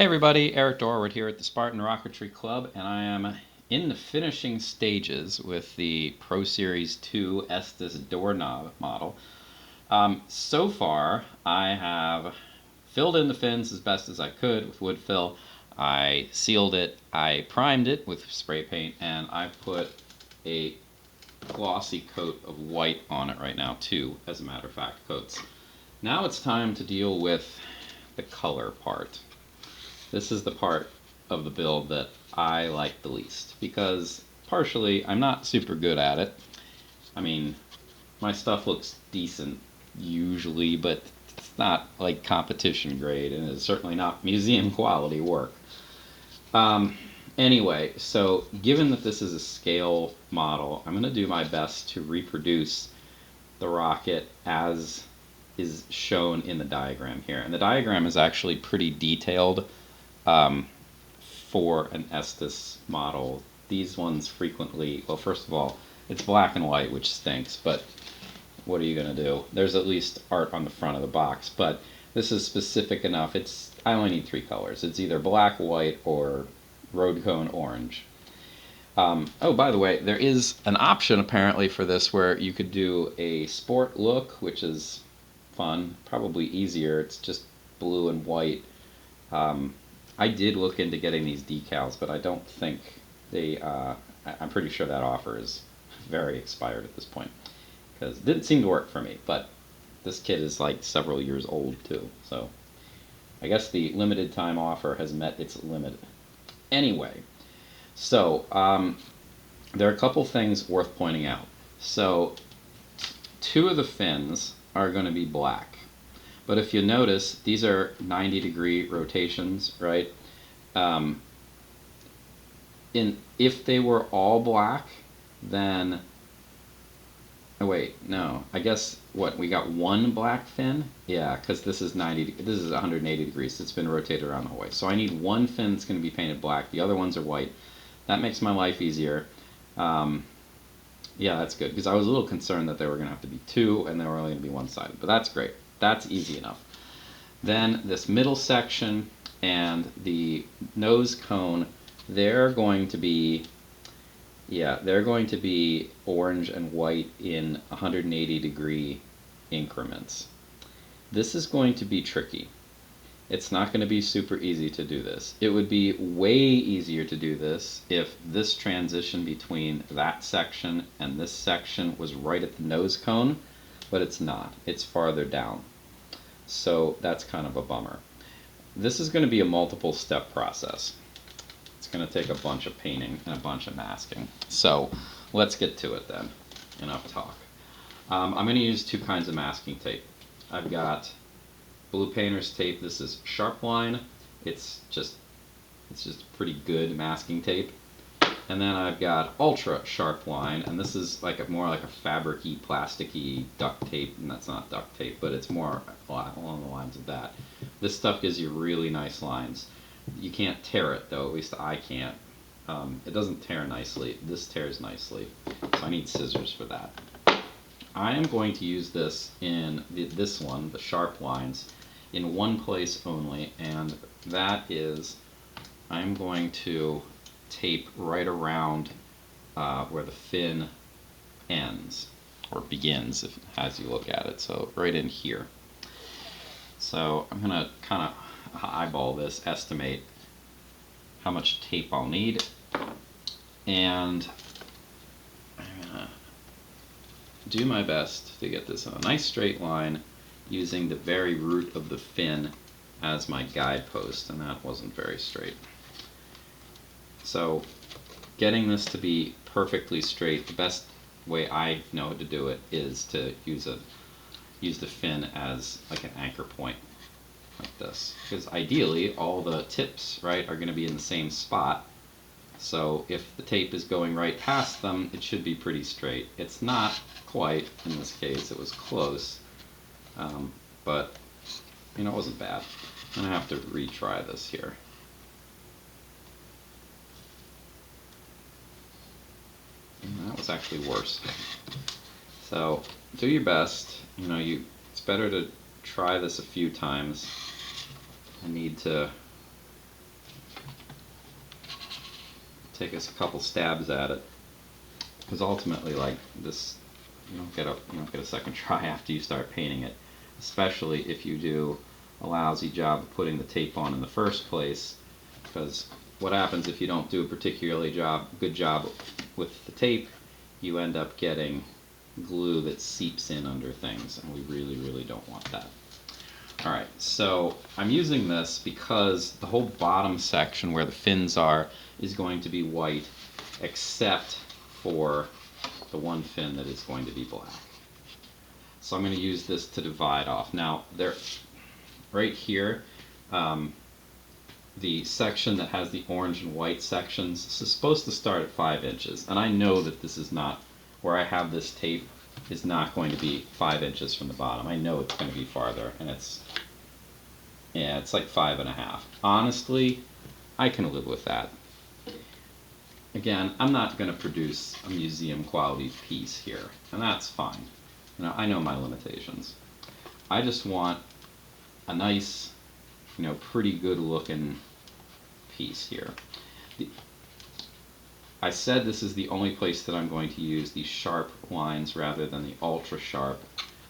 Hey everybody, Eric Dorward here at the Spartan Rocketry Club, and I am in the finishing stages with the Pro Series 2 Estes Doorknob model. So far, I have filled in the fins as best as I could with wood fill. I sealed it, I primed it with spray paint, and I put a glossy coat of white on it right now, too, as a matter of fact, coats. Now it's time to deal with the color part. This is the part of the build that I like the least because partially I'm not super good at it. I mean, my stuff looks decent usually, but it's not like competition grade and it's certainly not museum quality work. Anyway, so given that this is a scale model, I'm going to do my best to reproduce the rocket as is shown in the diagram here. And the diagram is actually pretty detailed for an Estes model. These ones frequently, well, first of all, it's black and white, which stinks, but what are you going to do? There's at least art on the front of the box, but this is specific enough. I only need three colors. It's either black, white, or road cone orange. Oh, by the way, there is an option apparently for this where you could do a sport look, which is fun, probably easier. It's just blue and white. I did look into getting these decals, but I don't think I'm pretty sure that offer is very expired at this point because it didn't seem to work for me. But this kit is like several years old too, so I guess the limited time offer has met its limit. Anyway, so there are a couple things worth pointing out. So two of the fins are going to be black. But if you notice, these are 90-degree rotations, right? If they were all black, then... Oh wait, no. I guess, what, we got one black fin? Yeah, because this is 180 degrees. It's been rotated around the whole way. So I need one fin that's going to be painted black. The other ones are white. That makes my life easier. Yeah, that's good, because I was a little concerned that there were going to have to be two, and they were only going to be one-sided. But that's great. That's easy enough. Then this middle section and the nose cone, they're going to be orange and white in 180-degree increments. This is going to be tricky. It's not going to be super easy to do this. It would be way easier to do this if this transition between that section and this section was right at the nose cone, but it's not. It's farther down. So that's kind of a bummer. This is going to be a multiple step process. It's going to take a bunch of painting and a bunch of masking. So let's get to it then. Enough talk. I'm going to use two kinds of masking tape. I've got blue painter's tape. This is Sharp Line. It's just pretty good masking tape. And then I've got Ultra Sharp Line, and this is like more like a fabric-y, plasticky duct tape, and that's not duct tape, but it's more along the lines of that. This stuff gives you really nice lines. You can't tear it though, at least I can't. It doesn't tear nicely. This tears nicely, so I need scissors for that. I am going to use this in this one, the Sharp Lines, in one place only, and that is I'm going to tape right around where the fin ends, or begins as you look at it, so right in here. So I'm going to kind of eyeball this, estimate how much tape I'll need, and I'm going to do my best to get this in a nice straight line using the very root of the fin as my guidepost, and that wasn't very straight. So getting this to be perfectly straight, the best way I know to do it is to use the fin as like an anchor point, like this. Because ideally all the tips, right, are going to be in the same spot. So if the tape is going right past them, it should be pretty straight. It's not quite in this case. It was close, but you know, it wasn't bad. I'm going to have to retry this here. That was actually worse. So do your best. You know, it's better to try this a few times. I need to take us a couple stabs at it, because ultimately, like this, you don't get a second try after you start painting it, especially if you do a lousy job of putting the tape on in the first place. Because what happens if you don't do a particularly good job with the tape, you end up getting glue that seeps in under things, and we really, really don't want that. Alright, so I'm using this because the whole bottom section where the fins are is going to be white, except for the one fin that is going to be black. So I'm going to use this to divide off. Now, right here, the section that has the orange and white sections, this is supposed to start at 5 inches, and I know that this is not, where I have this tape, is not going to be 5 inches from the bottom. I know it's going to be farther, and it's like 5.5. Honestly, I can live with that. Again, I'm not going to produce a museum quality piece here, and that's fine. I know my limitations. I just want a nice, pretty good looking piece here. I said this is the only place that I'm going to use the sharp lines rather than the ultra sharp,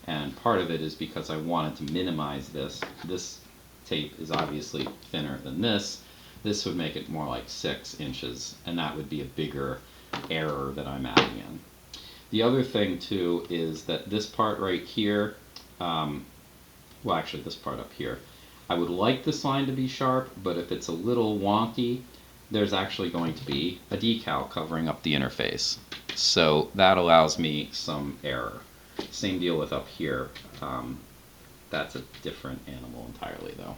and part of it is because I wanted to minimize this. This tape is obviously thinner than this. This would make it more like 6 inches, and that would be a bigger error that I'm adding in. The other thing too is that this part right here, well actually this part up here, I would like this line to be sharp, but if it's a little wonky, there's actually going to be a decal covering up the interface. So that allows me some error. Same deal with up here. That's a different animal entirely though.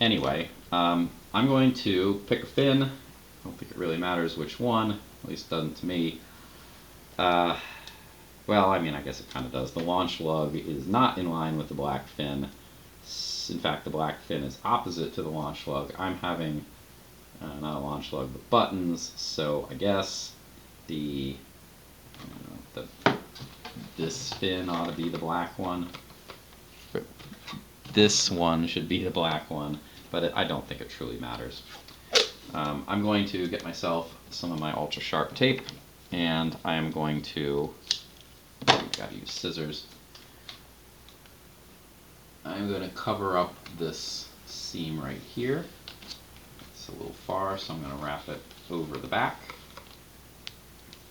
Anyway, I'm going to pick a fin. I don't think it really matters which one, at least it doesn't to me. Well, I mean, I guess it kind of does. The launch lug is not in line with the black fin. In fact, the black fin is opposite to the launch lug. I'm having not a launch lug, but buttons, so I guess this fin ought to be the black one. This one should be the black one, but I don't think it truly matters. I'm going to get myself some of my ultra sharp tape, and I am going to, I gotta use scissors, I'm going to cover up this seam right here. It's a little far, so I'm going to wrap it over the back,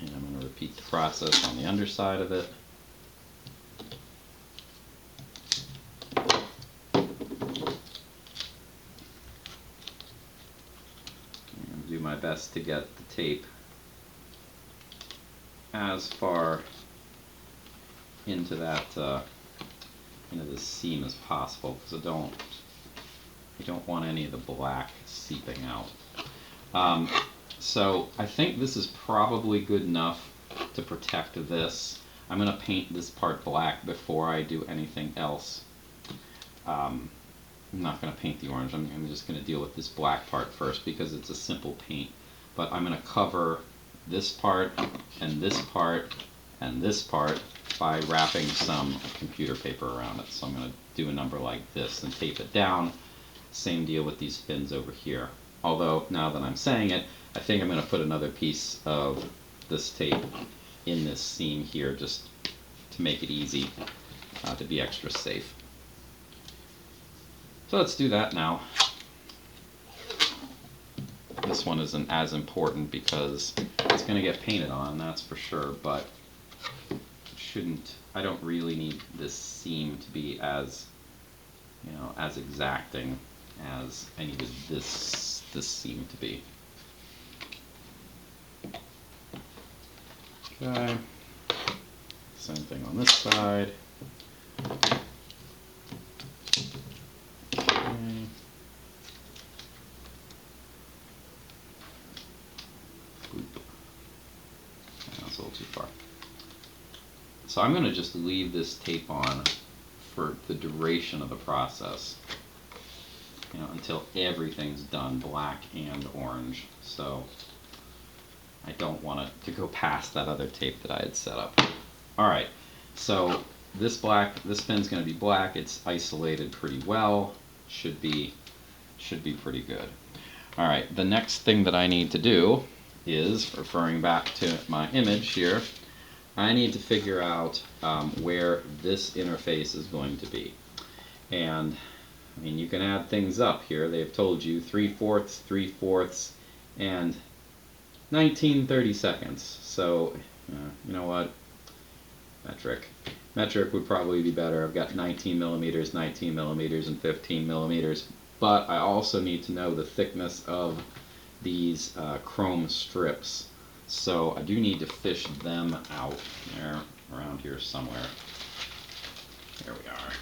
and I'm going to repeat the process on the underside of it. Do my best to get the tape as far into that into this seam as possible, because I don't want any of the black seeping out. So I think this is probably good enough to protect this. I'm going to paint this part black before I do anything else. I'm not going to paint the orange. I'm just going to deal with this black part first because it's a simple paint. But I'm going to cover this part and this part and this part by wrapping some computer paper around it. So I'm going to do a number like this and tape it down. Same deal with these fins over here. Although, now that I'm saying it, I think I'm going to put another piece of this tape in this seam here just to make it easy, to be extra safe. So let's do that now. This one isn't as important because it's going to get painted on, that's for sure, but I don't really need this seam to be as, as exacting as I needed this seam to be. Okay. Same thing on this side. Okay. Oop. That's a little too far. So I'm going to just leave this tape on for the duration of the process, until everything's done, black and orange. So I don't want it to go past that other tape that I had set up. Alright, so this pin's going to be black. It's isolated pretty well. Should be pretty good. Alright, the next thing that I need to do is, referring back to my image here, I need to figure out where this interface is going to be. And I mean, you can add things up here. They've told you 3/4, 3/4, and 19/30 seconds. So, you know what? Metric. Metric would probably be better. I've got 19 millimeters, 19 millimeters, and 15 millimeters. But I also need to know the thickness of these chrome strips. So I do need to fish them out. They're around here somewhere. There we are.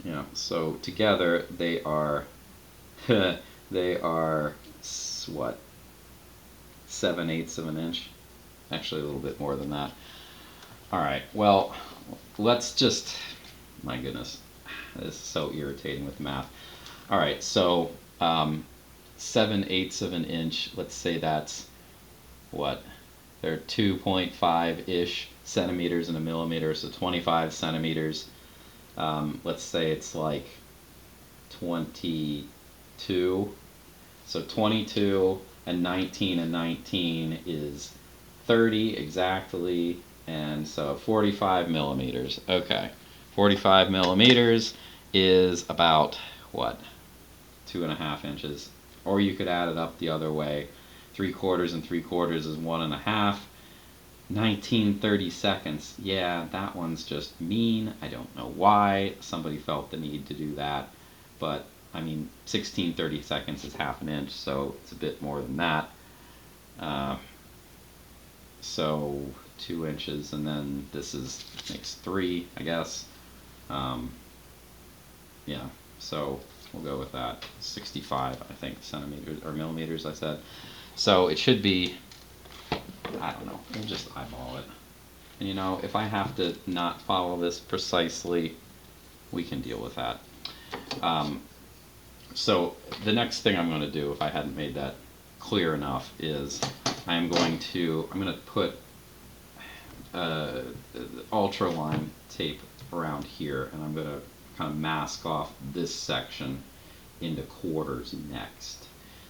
Yeah, so together they are they are what, 7/8 of an inch? Actually a little bit more than that. Alright, well, let's just, my goodness, this is so irritating with math. Alright, so 7/8 of an inch, let's say that's what? They're 2.5-ish centimeters in a millimeter, so 25 centimeters. Let's say it's like 22. So 22 and 19 is 30 exactly, and so 45 millimeters. Okay, 45 millimeters is about what? 2.5 inches. Or you could add it up the other way. 3/4 and 3/4 is 1.5. 19/30 seconds. Yeah, that one's just mean. I don't know why somebody felt the need to do that, but I mean, 16/30 seconds is half an inch, so it's a bit more than that. So 2 inches, and then this makes 3, I guess. Yeah, so we'll go with that. 65, I think, centimeters or millimeters, I said. So it should be, I don't know, we'll just eyeball it. And you know, if I have to not follow this precisely, we can deal with that. So the next thing I'm going to do, if I hadn't made that clear enough, is I'm going to put ultraline tape around here, and I'm going to kind of mask off this section into quarters next.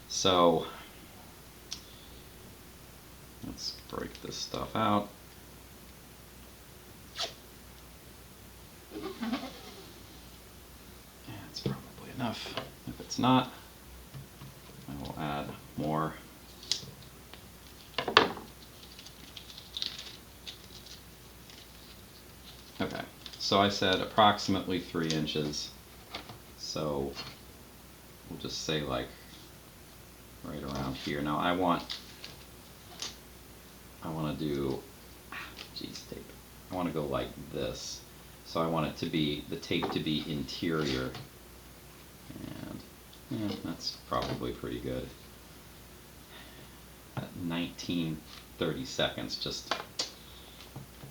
So let's break this stuff out. That's probably enough. If it's not, I will add more. Okay, so I said approximately 3 inches. So we'll just say like right around here. Now I want to do, geez, tape. I want to go like this. So I want it to be, the tape to be interior. And yeah, that's probably pretty good. At 19/30 seconds, just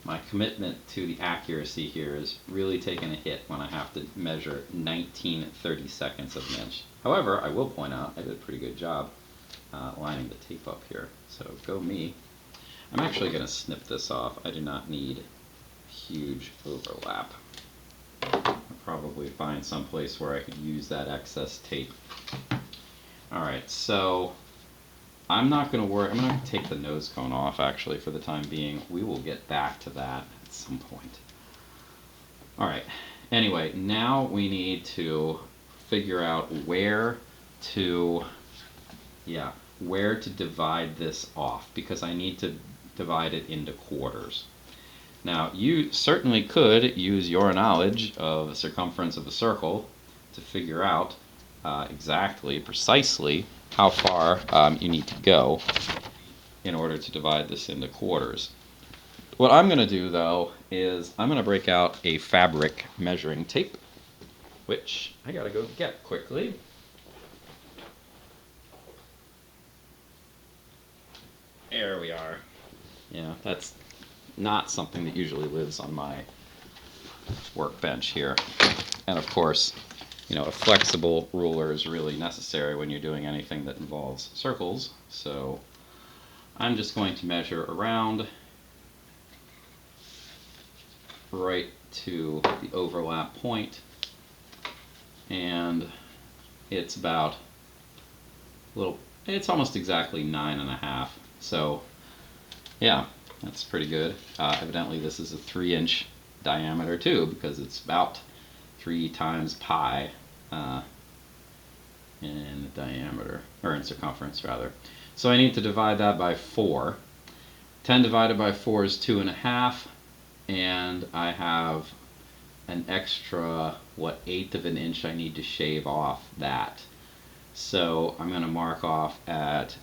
my commitment to the accuracy here is really taking a hit when I have to measure 19/30 seconds of an inch. However, I will point out I did a pretty good job lining the tape up here, so go me. I'm actually going to snip this off. I do not need huge overlap. I'll probably find some place where I could use that excess tape. Alright, so I'm not going to worry. I'm going to take the nose cone off actually for the time being. We will get back to that at some point. Alright, anyway, now we need to figure out where to divide this off, because I need to divide it into quarters. Now, you certainly could use your knowledge of the circumference of a circle to figure out precisely how far you need to go in order to divide this into quarters. What I'm going to do, though, is I'm going to break out a fabric measuring tape, which I got to go get quickly. There we are. Yeah, that's not something that usually lives on my workbench here. And of course, you know, a flexible ruler is really necessary when you're doing anything that involves circles. So I'm just going to measure around right to the overlap point and it's about it's almost exactly 9.5. So yeah, that's pretty good. Evidently this is a 3-inch diameter too, because it's about 3 times pi in diameter, or in circumference rather. So I need to divide that by 4. 10 divided by 4 is 2.5, and I have an extra, what, 1/8 of an inch I need to shave off that. So I'm going to mark off at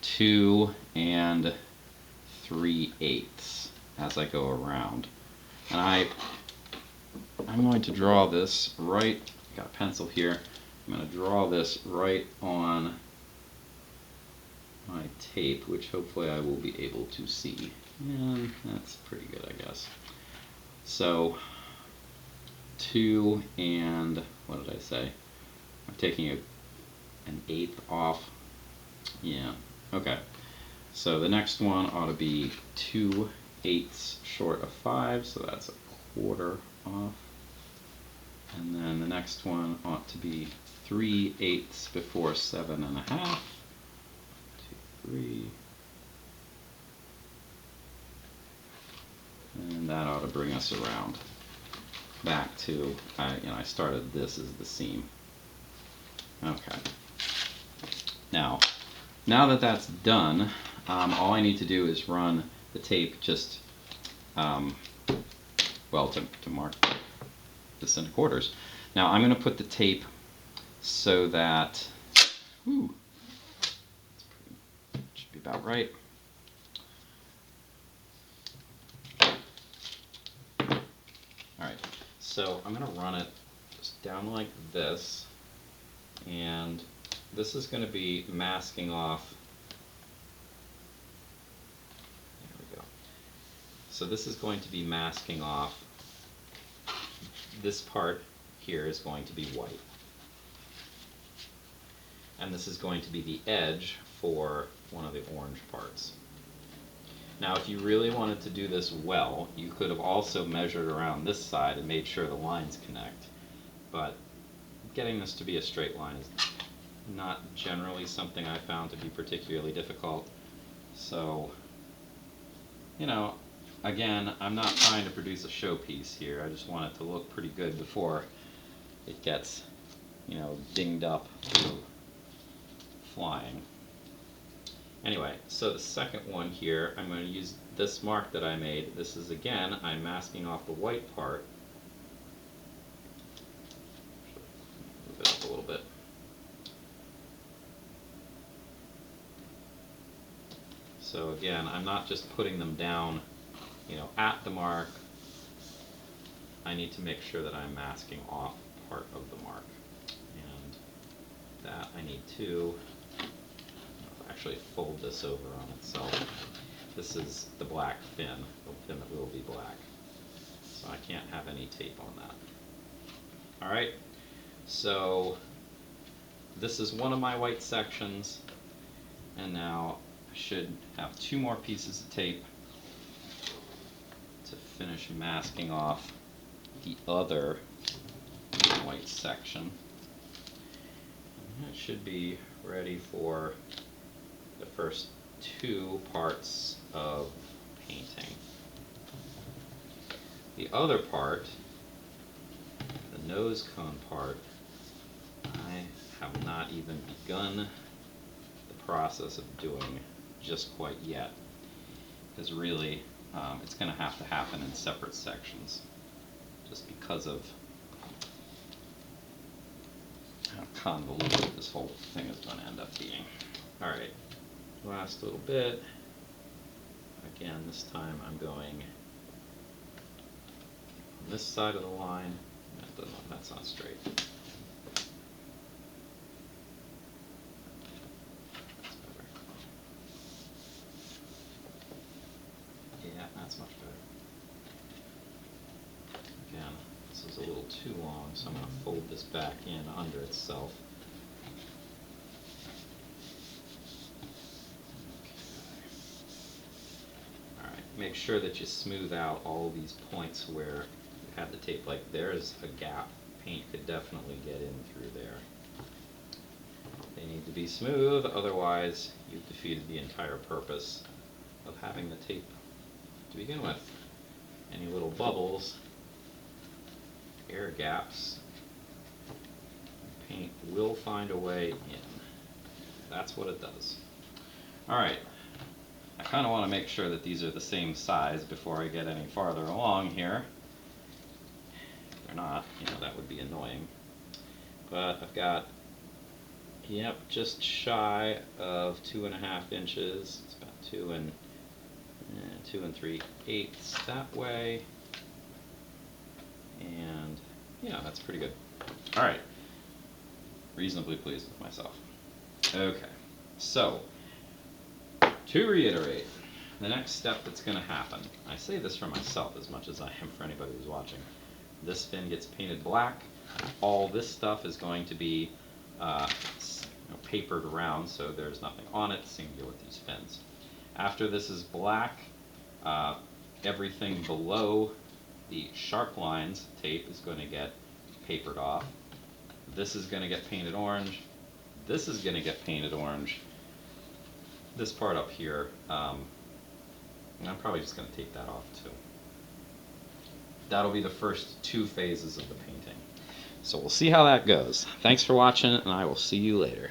2 3/8 as I go around. And I'm going to draw this right, got a pencil here, I'm going to draw this right on my tape, which hopefully I will be able to see. And that's pretty good, I guess. So 2 and, what did I say? I'm taking an 1/8 off. Yeah, okay. So the next one ought to be 2/8 short of 5, so that's 1/4 off. And then the next one ought to be 3/8 before 7.5. 2, 3. And that ought to bring us around back to, I started this as the seam. Okay. Now that that's done, all I need to do is run the tape just, well, to mark this into quarters. Now I'm going to put the tape so that, should be about right. Alright, so I'm going to run it just down like this, and this is going to be masking off. There we go. So this is going to be masking off. This part here is going to be white. And this is going to be the edge for one of the orange parts. Now if you really wanted to do this well, you could have also measured around this side and made sure the lines connect. But getting this to be a straight line is not generally something I found to be particularly difficult. So, again, I'm not trying to produce a showpiece here. I just want it to look pretty good before it gets, dinged up through flying. Anyway, so the second one here, I'm going to use this mark that I made. This is, again, I'm masking off the white part. Move it up a little bit. So again, I'm not just putting them down, at the mark. I need to make sure that I'm masking off part of the mark. And that I need to actually fold this over on itself. This is the black fin, the fin that will be black. So I can't have any tape on that. Alright, so this is one of my white sections, and now I should have 2 more pieces of tape to finish masking off the other white section. And that should be ready for the first 2 parts of painting. The other part, the nose cone part, I have not even begun the process of doing just quite yet, because really it's going to have to happen in separate sections just because of how convoluted this whole thing is going to end up being. Alright, last little bit. Again, this time I'm going on this side of the line. That's not straight. Yeah, that's much better. Again, this is a little too long, so I'm going to fold this back in under itself. Okay. Alright, make sure that you smooth out all these points where you have the tape. Like there's a gap paint could definitely get in through there. They need to be smooth, otherwise you've defeated the entire purpose of having the tape to begin with. Any little bubbles, air gaps, paint will find a way in. That's what it does. Alright, I kind of want to make sure that these are the same size before I get any farther along here. If they're not, that would be annoying. But I've got, yep, just shy of 2.5 inches. It's about 2 3/8 that way. And yeah, that's pretty good. Alright, reasonably pleased with myself. Okay, so to reiterate, the next step that's going to happen, I say this for myself as much as I am for anybody who's watching. This fin gets painted black. All this stuff is going to be papered around so there's nothing on it. Same deal with these fins. After this is black, everything below the sharp lines tape is going to get papered off. This is going to get painted orange. This is going to get painted orange. This part up here, I'm probably just going to take that off too. That'll be the first 2 phases of the painting. So we'll see how that goes. Thanks for watching, and I will see you later.